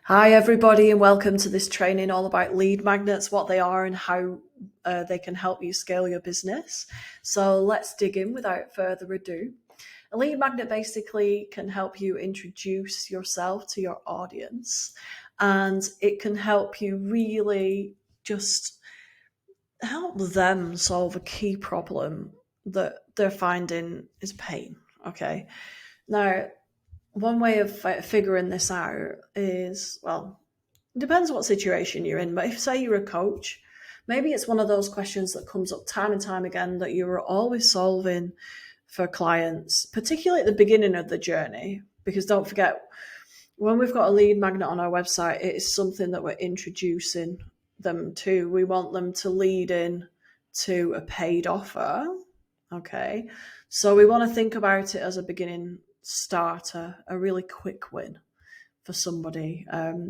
Hi, everybody, and welcome to this training all about lead magnets, what they are, and how they can help you scale your business. So let's dig in without further ado. A lead magnet basically can help you introduce yourself to your audience, and it can help you really just help them solve a key problem that they're finding is pain. Okay. Now, one way of figuring this out is, well, it depends what situation you're in, but if, say, you're a coach, maybe it's one of those questions that comes up time and time again that you're always solving for clients, particularly at the beginning of the journey. Because don't forget, when we've got a lead magnet on our website, it is something that we're introducing them to. We want them to lead in to a paid offer. Okay. So we want to think about it as a beginning starter, a really quick win for somebody.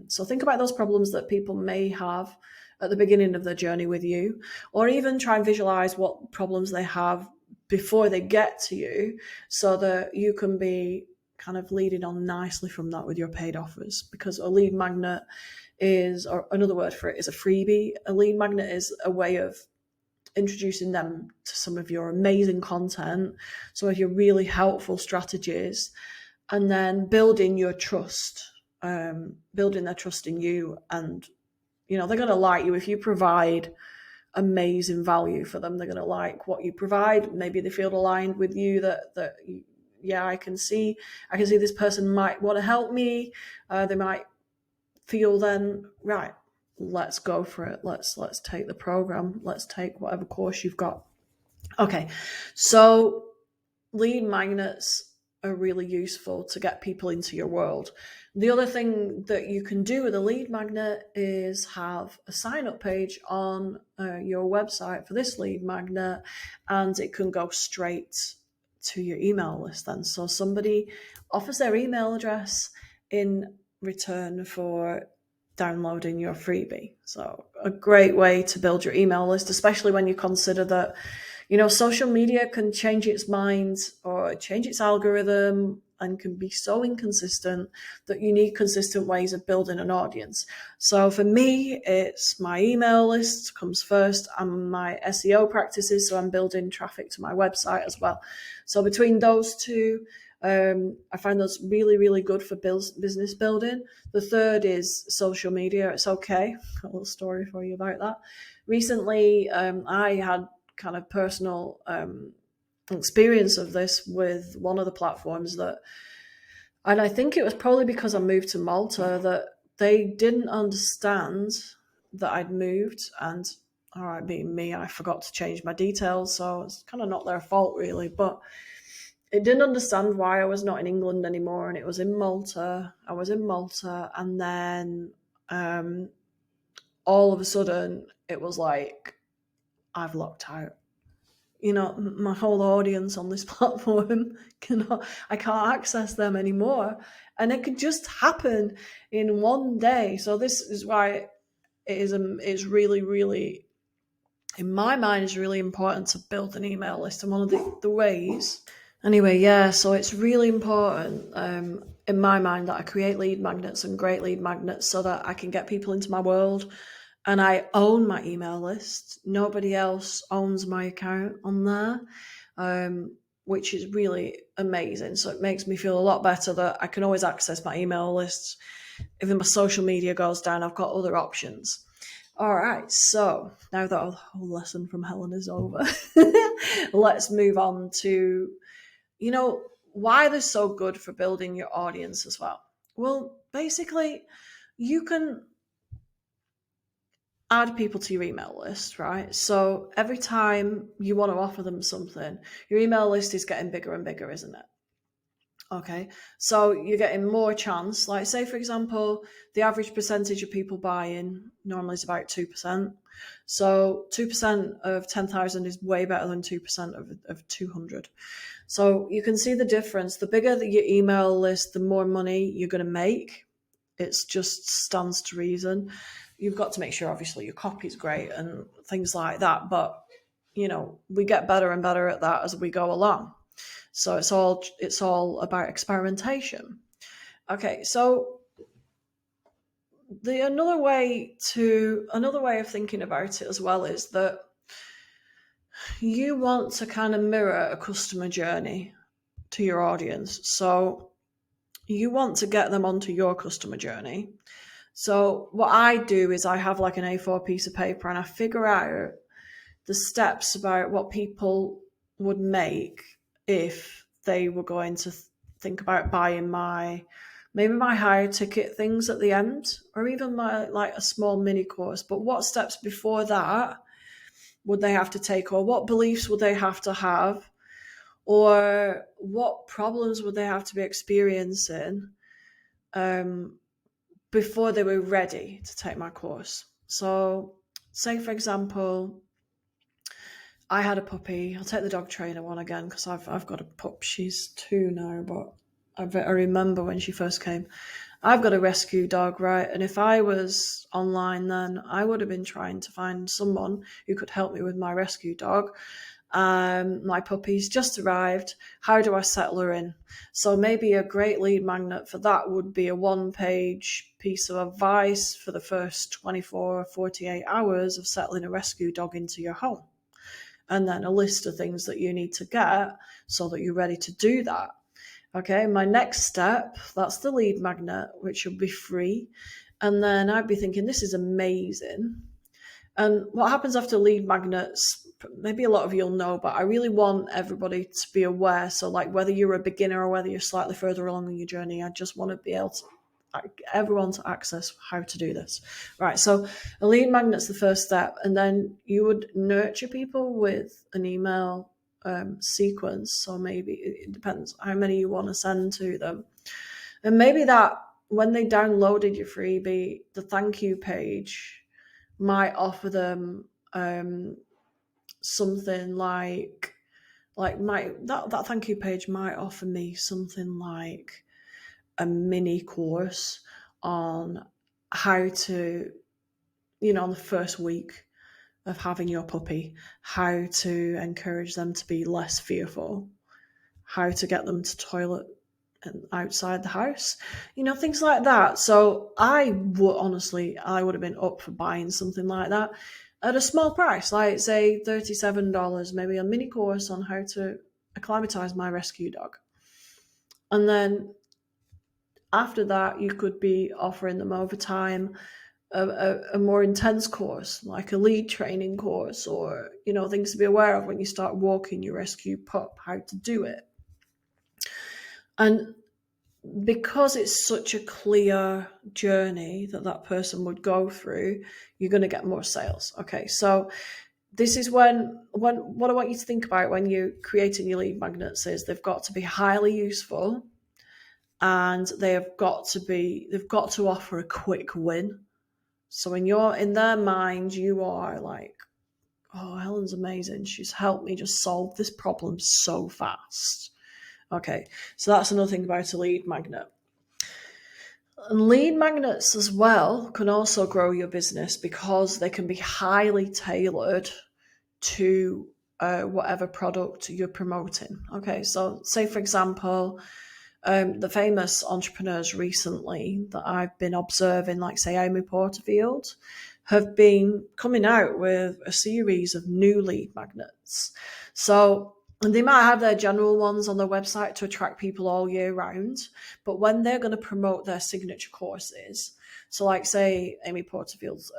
So think about those problems that people may have at the beginning of their journey with you, or even try and visualize what problems they have before they get to you, so that you can be kind of leading on nicely from that with your paid offers. Because a lead magnet is, or another word for it is a freebie. A lead magnet is a way of introducing them to some of your amazing content, some of your really helpful strategies, and then building your trust, building their trust in you. And, they're going to like you if you provide amazing value for them. They're going to like what you provide. Maybe they feel aligned with you that yeah, I can see this person might want to help me. They might feel then, right, let's go for it. Let's take the program. Let's take whatever course you've got. Okay. So lead magnets are really useful to get people into your world. The other thing that you can do with a lead magnet is have a sign-up page on your website for this lead magnet, and it can go straight to your email list then. So somebody offers their email address in return for downloading your freebie. So a great way to build your email list, especially when you consider that social media can change its mind or change its algorithm and can be so inconsistent that you need consistent ways of building an audience. So for me, it's my email list comes first and my SEO practices. So I'm building traffic to my website as well. So between those two, I find those really, really good for business building. The third is social media. It's okay. Got a little story for you about that. Recently, I had kind of personal experience of this with one of the platforms and I think it was probably because I moved to Malta, that they didn't understand that I'd moved. And all right, being me, I forgot to change my details, so it's kind of not their fault really, but it didn't understand why I was not in England anymore and it was in Malta. I was in Malta, and then all of a sudden it was like, I've locked out. My whole audience on this platform I can't access them anymore. And it could just happen in one day. So this is why it's really, really, in my mind, is really important to build an email list. And one of the ways, anyway, yeah, so it's really important, in my mind, that I create lead magnets and great lead magnets so that I can get people into my world. And I own my email list. Nobody else owns my account on there, which is really amazing. So it makes me feel a lot better that I can always access my email list. If my social media goes down, I've got other options. All right, so now that our whole lesson from Helen is over, let's move on to, why they're so good for building your audience as well. Well, basically, you can add people to your email list, right? So every time you want to offer them something, your email list is getting bigger and bigger, isn't it? Okay, so you're getting more chance. Like, say, for example, the average percentage of people buying normally is about 2%. So 2% of 10,000 is way better than 2% of 200. So you can see the difference. The bigger your email list, the more money you're going to make. It's just stands to reason. You've got to make sure, obviously, your copy is great and things like that. But, we get better and better at that as we go along. So it's all about experimentation. Okay, so another way of thinking about it as well is that you want to kind of mirror a customer journey to your audience. So you want to get them onto your customer journey. So what I do is I have like an A4 piece of paper and I figure out the steps about what people would make if they were going to think about buying maybe my higher ticket things at the end, or even my like a small mini course. But what steps before that would they have to take, or what beliefs would they have to have, or what problems would they have to be experiencing before they were ready to take my course? So say for example, I had a puppy. I'll take the dog trainer one again because I've got a pup. She's 2 now, but I remember when she first came. I've got a rescue dog, right? And if I was online then, I would have been trying to find someone who could help me with my rescue dog. My puppy's just arrived. How do I settle her in? So maybe a great lead magnet for that would be a 1-page piece of advice for the first 24 or 48 hours of settling a rescue dog into your home. And then a list of things that you need to get so that you're ready to do that. Okay, my next step, that's the lead magnet, which will be free. And then I'd be thinking, this is amazing. And what happens after lead magnets, maybe a lot of you'll know, but I really want everybody to be aware. So like whether you're a beginner or whether you're slightly further along in your journey, I just want to be able to everyone to access how to do this. Right, so a lead magnet's the first step, and then you would nurture people with an email sequence. So maybe it depends how many you want to send to them, and maybe that when they downloaded your freebie, the thank you page might offer them something like that thank you page might offer me something like a mini course on how to, on the first week of having your puppy, how to encourage them to be less fearful, how to get them to toilet and outside the house, things like that. So I would have been up for buying something like that at a small price, like say $37, maybe a mini course on how to acclimatize my rescue dog. And then after that, you could be offering them over time a more intense course, like a lead training course, or, things to be aware of when you start walking your rescue pup, how to do it. And because it's such a clear journey that person would go through, you're going to get more sales. Okay, so this is when what I want you to think about when you're creating your lead magnets is they've got to be highly useful, and they've got to offer a quick win. So in their mind, you are like, oh, Helen's amazing. She's helped me just solve this problem so fast. Okay, so that's another thing about a lead magnet. And lead magnets as well can also grow your business because they can be highly tailored to whatever product you're promoting. Okay, so say for example, the famous entrepreneurs recently that I've been observing, like say Amy Porterfield, have been coming out with a series of new lead magnets. So they might have their general ones on their website to attract people all year round, but when they're going to promote their signature courses, so like say Amy Porterfield's,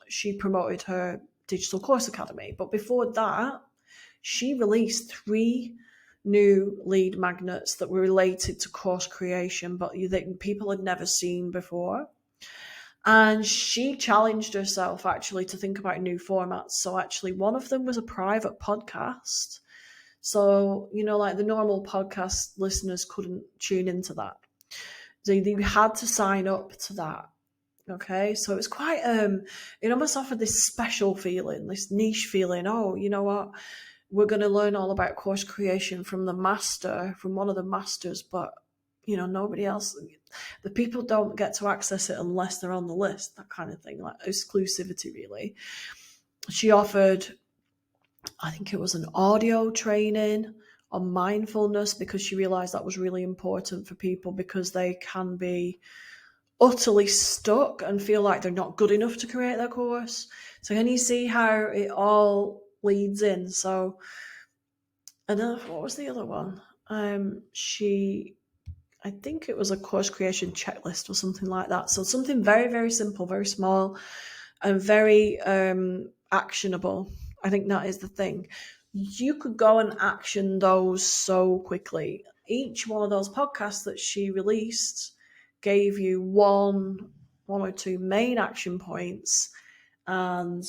she promoted her Digital Course Academy, but before that, she released 3 new lead magnets that were related to course creation, but that people had never seen before. And she challenged herself actually to think about new formats. So actually one of them was a private podcast. So, like the normal podcast listeners couldn't tune into that. So you had to sign up to that. Okay, so it's quite, it almost offered this special feeling, this niche feeling. Oh, you know what? We're going to learn all about course creation from one of the masters, but, nobody else, the people don't get to access it unless they're on the list, that kind of thing, like exclusivity, really. She offered, I think it was an audio training on mindfulness because she realized that was really important for people because they can be utterly stuck and feel like they're not good enough to create their course. So can you see how it all leads in? So, and then what was the other one? I think it was a course creation checklist or something like that. So something very, very simple, very small, and very actionable. I think that is the thing. You could go and action those so quickly. Each one of those podcasts that she released gave you one or two main action points, and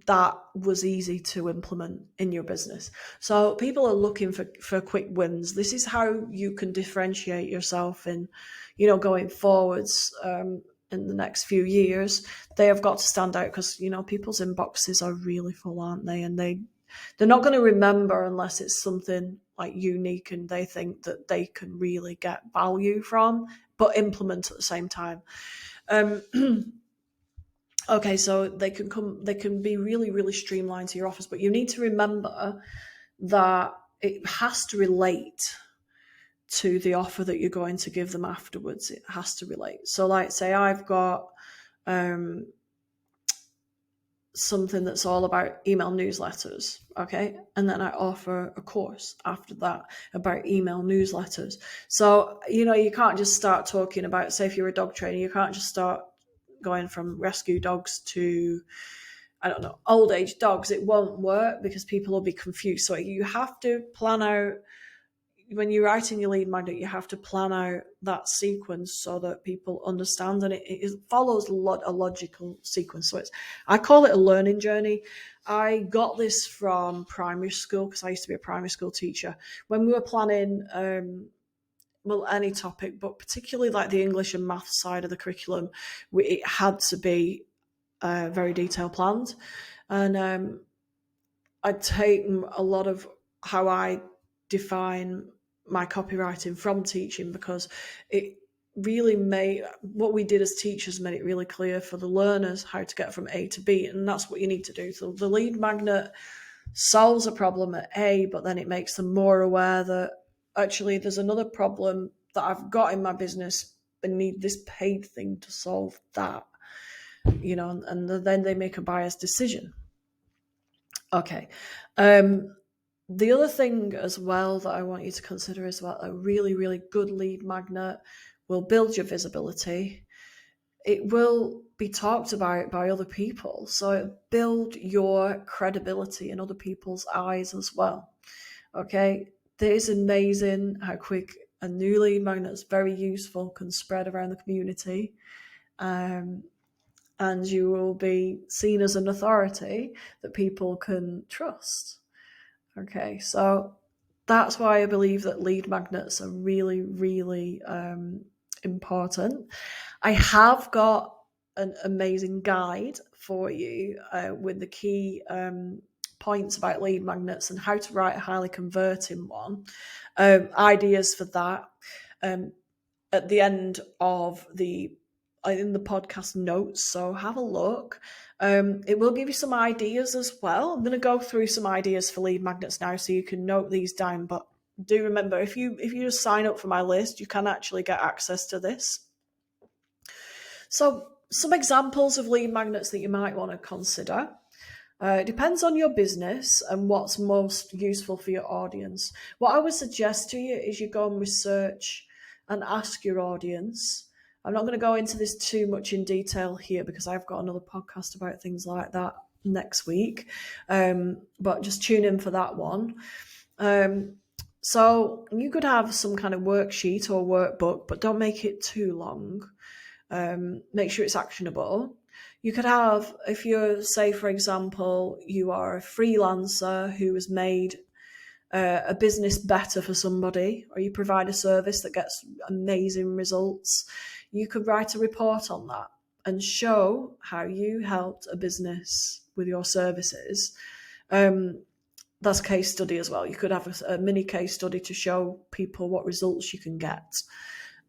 that was easy to implement in your business. So people are looking for quick wins. This is how you can differentiate yourself in, going forwards in the next few years. They have got to stand out because, people's inboxes are really full, aren't they? And they're not going to remember unless it's something like unique and they think that they can really get value from, but implement at the same time. Okay, so they can be really, really streamlined to your offers, but you need to remember that it has to relate to the offer that you're going to give them afterwards. It has to relate. So like, say I've got something that's all about email newsletters, okay? And then I offer a course after that about email newsletters. So, you can't just start talking about, say if you're a dog trainer, you can't just start going from rescue dogs to, I don't know, old age dogs. It won't work because people will be confused. So you have to plan out, when you're writing your lead magnet, you have to plan out that sequence so that people understand, and it follows a logical sequence. So I call it a learning journey. I got this from primary school because I used to be a primary school teacher. When we were planning, any topic, but particularly like the English and math side of the curriculum, it had to be very detailed planned. And I'd taken a lot of how I define my copywriting from teaching, because it really made, what we did as teachers made it really clear for the learners how to get from A to B, and that's what you need to do. So the lead magnet solves a problem at A, but then it makes them more aware that actually there's another problem that I've got in my business. I need this paid thing to solve that, and then they make a buyer's decision. Okay. The other thing as well that I want you to consider is what a really, really good lead magnet will build your visibility. It will be talked about by other people. So build your credibility in other people's eyes as well. Okay. It is amazing how quick a new lead magnet is very useful, can spread around the community. And you will be seen as an authority that people can trust. Okay, so that's why I believe that lead magnets are really, really important. I have got an amazing guide for you with the key points about lead magnets and how to write a highly converting one. Ideas for that at the end of in the podcast notes, so have a look. It will give you some ideas as well. I'm going to go through some ideas for lead magnets now so you can note these down, but do remember, if you just sign up for my list, you can actually get access to this. So some examples of lead magnets that you might want to consider. It depends on your business and what's most useful for your audience. What I would suggest to you is you go and research and ask your audience. I'm not going to go into this too much in detail here because I've got another podcast about things like that next week. But just tune in for that one. So you could have some kind of worksheet or workbook, but don't make it too long. Make sure it's actionable. You could have, if you're, say, for example, you are a freelancer who has made a business better for somebody, or you provide a service that gets amazing results, you could write a report on that and show how you helped a business with your services. That's a case study as well. You could have a mini case study to show people what results you can get.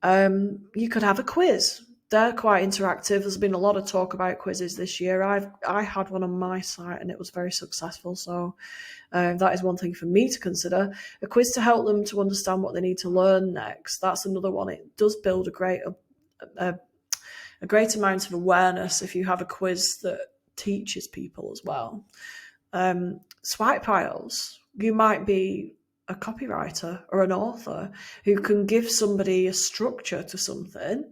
You could have a quiz. They're quite interactive. There's been a lot of talk about quizzes this year. I had one on my site and it was very successful. So that is one thing for me to consider. A quiz to help them to understand what they need to learn next. That's another one. It does build a great a great amount of awareness if you have a quiz that teaches people as well. Swipe piles. You might be a copywriter or an author who can give somebody a structure to something,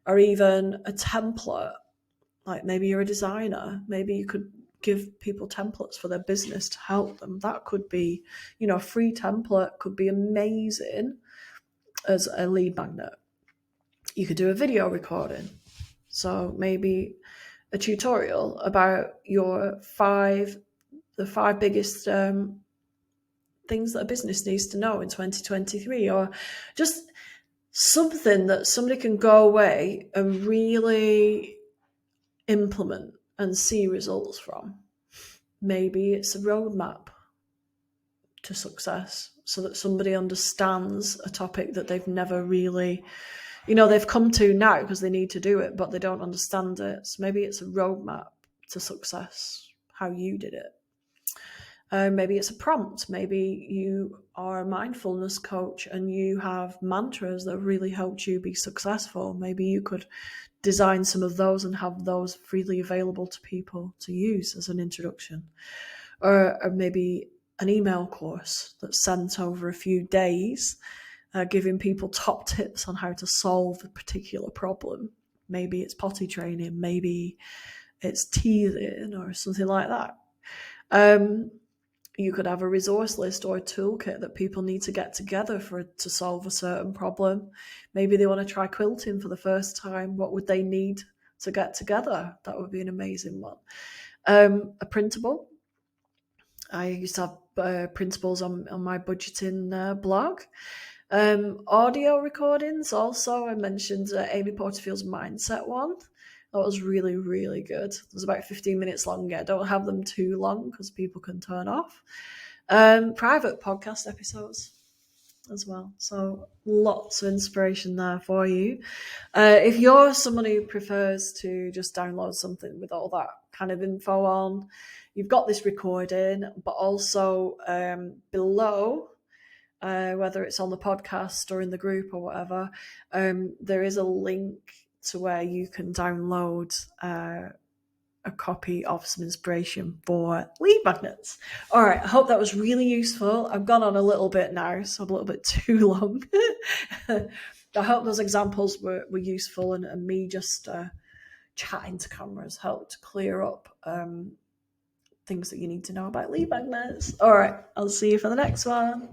or even a template. Like maybe you're a designer, maybe you could give people templates for their business to help them. That could be, a free template could be amazing as a lead magnet. You could do a video recording. So maybe a tutorial about the five biggest things that a business needs to know in 2023, or just something that somebody can go away and really implement and see results from. Maybe it's a roadmap to success so that somebody understands a topic that they've never really, they've come to now because they need to do it, but they don't understand it. So maybe it's a roadmap to success, how you did it. Maybe it's a prompt. Maybe you are a mindfulness coach and you have mantras that really helped you be successful. Maybe you could design some of those and have those freely available to people to use as an introduction. Or maybe an email course that's sent over a few days, giving people top tips on how to solve a particular problem. Maybe it's potty training, maybe it's teething or something like that. You could have a resource list or a toolkit that people need to get together to solve a certain problem. Maybe they want to try quilting for the first time. What would they need to get together? That would be an amazing one. A printable. I used to have printables on my budgeting blog. Audio recordings also. I mentioned Amy Porterfield's mindset one. That was really, really good. It was about 15 minutes long. Yeah, don't have them too long because people can turn off. Private podcast episodes as well. So lots of inspiration there for you. If you're someone who prefers to just download something with all that kind of info on, you've got this recording, but also below, whether it's on the podcast or in the group or whatever, there is a link to where you can download a copy of some inspiration for lead magnets. All right, I hope that was really useful. I've gone on a little bit now, so a little bit too long. I hope those examples were useful, and me just chatting to cameras helped clear up things that you need to know about lead magnets. All right, I'll see you for the next one.